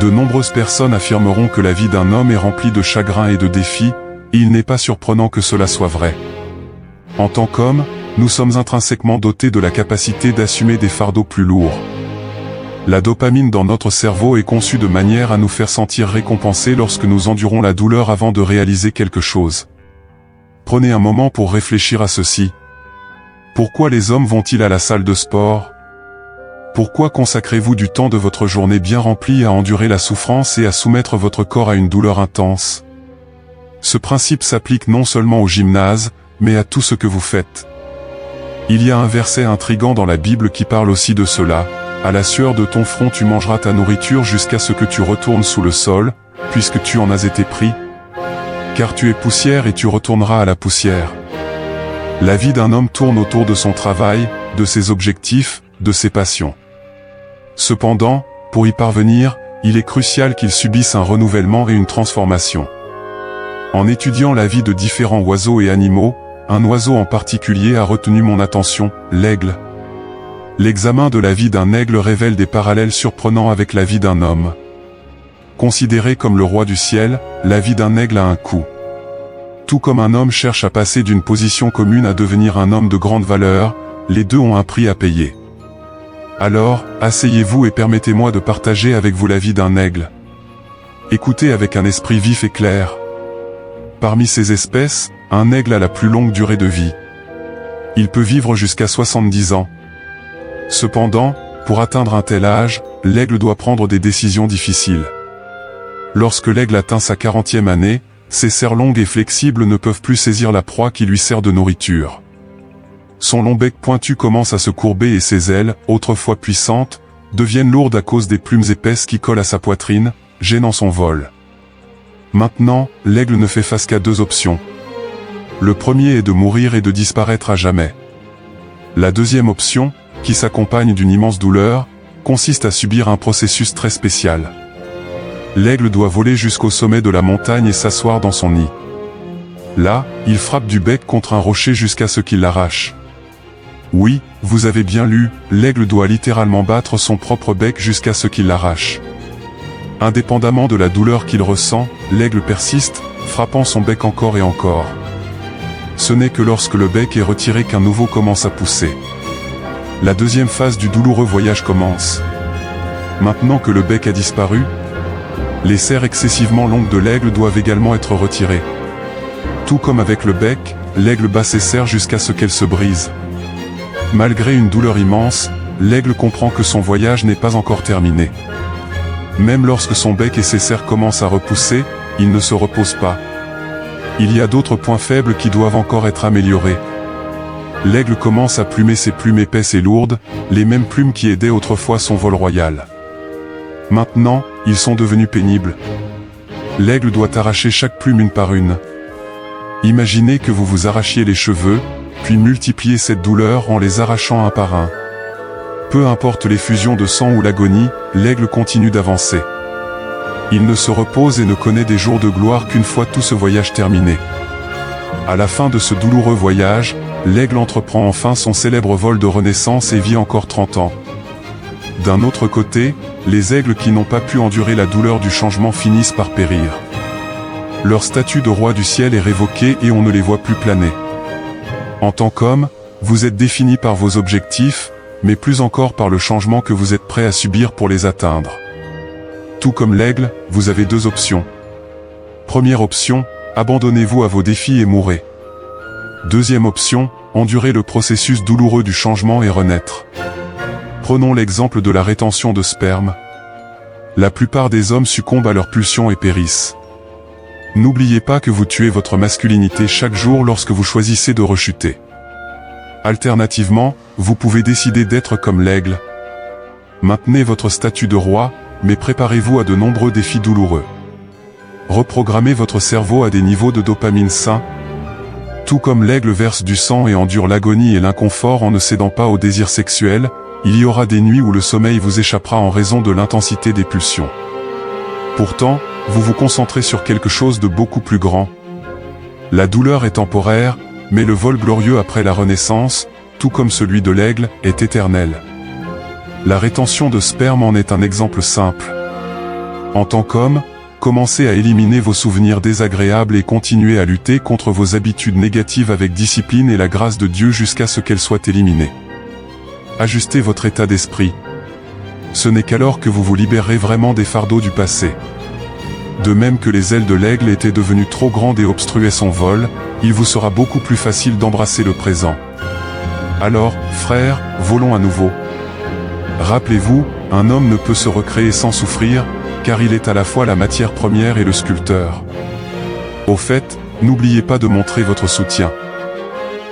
De nombreuses personnes affirmeront que la vie d'un homme est remplie de chagrins et de défis, et il n'est pas surprenant que cela soit vrai. En tant qu'homme, nous sommes intrinsèquement dotés de la capacité d'assumer des fardeaux plus lourds. La dopamine dans notre cerveau est conçue de manière à nous faire sentir récompensés lorsque nous endurons la douleur avant de réaliser quelque chose. Prenez un moment pour réfléchir à ceci. Pourquoi les hommes vont-ils à la salle de sport ? Pourquoi consacrez-vous du temps de votre journée bien remplie à endurer la souffrance et à soumettre votre corps à une douleur intense ? Ce principe s'applique non seulement au gymnase, mais à tout ce que vous faites. Il y a un verset intrigant dans la Bible qui parle aussi de cela. À la sueur de ton front tu mangeras ta nourriture jusqu'à ce que tu retournes sous le sol, puisque tu en as été pris. Car tu es poussière et tu retourneras à la poussière. La vie d'un homme tourne autour de son travail, de ses objectifs, de ses passions. Cependant, pour y parvenir, il est crucial qu'il subisse un renouvellement et une transformation. En étudiant la vie de différents oiseaux et animaux, un oiseau en particulier a retenu mon attention, l'aigle. L'examen de la vie d'un aigle révèle des parallèles surprenants avec la vie d'un homme. Considéré comme le roi du ciel, la vie d'un aigle a un coût. Tout comme un homme cherche à passer d'une position commune à devenir un homme de grande valeur, les deux ont un prix à payer. Alors, asseyez-vous et permettez-moi de partager avec vous la vie d'un aigle. Écoutez avec un esprit vif et clair. Parmi ces espèces, un aigle a la plus longue durée de vie. Il peut vivre jusqu'à 70 ans. Cependant, pour atteindre un tel âge, l'aigle doit prendre des décisions difficiles. Lorsque l'aigle atteint sa 40e année, ses serres longues et flexibles ne peuvent plus saisir la proie qui lui sert de nourriture. Son long bec pointu commence à se courber et ses ailes, autrefois puissantes, deviennent lourdes à cause des plumes épaisses qui collent à sa poitrine, gênant son vol. Maintenant, l'aigle ne fait face qu'à deux options. Le premier est de mourir et de disparaître à jamais. La deuxième option, qui s'accompagne d'une immense douleur, consiste à subir un processus très spécial. L'aigle doit voler jusqu'au sommet de la montagne et s'asseoir dans son nid. Là, il frappe du bec contre un rocher jusqu'à ce qu'il l'arrache. Oui, vous avez bien lu, l'aigle doit littéralement battre son propre bec jusqu'à ce qu'il l'arrache. Indépendamment de la douleur qu'il ressent, l'aigle persiste, frappant son bec encore et encore. Ce n'est que lorsque le bec est retiré qu'un nouveau commence à pousser. La deuxième phase du douloureux voyage commence. Maintenant que le bec a disparu, les serres excessivement longues de l'aigle doivent également être retirées. Tout comme avec le bec, l'aigle bat ses serres jusqu'à ce qu'elles se brisent. Malgré une douleur immense, l'aigle comprend que son voyage n'est pas encore terminé. Même lorsque son bec et ses serres commencent à repousser, il ne se repose pas. Il y a d'autres points faibles qui doivent encore être améliorés. L'aigle commence à plumer ses plumes épaisses et lourdes, les mêmes plumes qui aidaient autrefois son vol royal. Maintenant, ils sont devenus pénibles. L'aigle doit arracher chaque plume une par une. Imaginez que vous vous arrachiez les cheveux, puis multipliez cette douleur en les arrachant un par un. Peu importe l'effusion de sang ou l'agonie, l'aigle continue d'avancer. Il ne se repose et ne connaît des jours de gloire qu'une fois tout ce voyage terminé. À la fin de ce douloureux voyage, l'aigle entreprend enfin son célèbre vol de renaissance et vit encore 30 ans. D'un autre côté, les aigles qui n'ont pas pu endurer la douleur du changement finissent par périr. Leur statut de roi du ciel est révoqué et on ne les voit plus planer. En tant qu'homme, vous êtes défini par vos objectifs, mais plus encore par le changement que vous êtes prêt à subir pour les atteindre. Tout comme l'aigle, vous avez deux options. Première option, abandonnez-vous à vos défis et mourrez. Deuxième option, endurez le processus douloureux du changement et renaître. Prenons l'exemple de la rétention de sperme. La plupart des hommes succombent à leurs pulsions et périssent. N'oubliez pas que vous tuez votre masculinité chaque jour lorsque vous choisissez de rechuter. Alternativement, vous pouvez décider d'être comme l'aigle. Maintenez votre statut de roi, mais préparez-vous à de nombreux défis douloureux. Reprogrammez votre cerveau à des niveaux de dopamine sains. Tout comme l'aigle verse du sang et endure l'agonie et l'inconfort en ne cédant pas au désir sexuel, il y aura des nuits où le sommeil vous échappera en raison de l'intensité des pulsions. Pourtant, vous vous concentrez sur quelque chose de beaucoup plus grand. La douleur est temporaire, mais le vol glorieux après la renaissance, tout comme celui de l'aigle, est éternel. La rétention de sperme en est un exemple simple. En tant qu'homme, commencez à éliminer vos souvenirs désagréables et continuez à lutter contre vos habitudes négatives avec discipline et la grâce de Dieu jusqu'à ce qu'elles soient éliminées. Ajustez votre état d'esprit. Ce n'est qu'alors que vous vous libérerez vraiment des fardeaux du passé. De même que les ailes de l'aigle étaient devenues trop grandes et obstruaient son vol, il vous sera beaucoup plus facile d'embrasser le présent. Alors, frères, volons à nouveau. Rappelez-vous, un homme ne peut se recréer sans souffrir, car il est à la fois la matière première et le sculpteur. Au fait, n'oubliez pas de montrer votre soutien.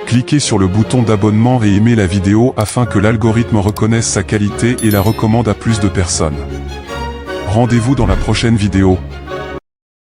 Cliquez sur le bouton d'abonnement et aimez la vidéo afin que l'algorithme reconnaisse sa qualité et la recommande à plus de personnes. Rendez-vous dans la prochaine vidéo.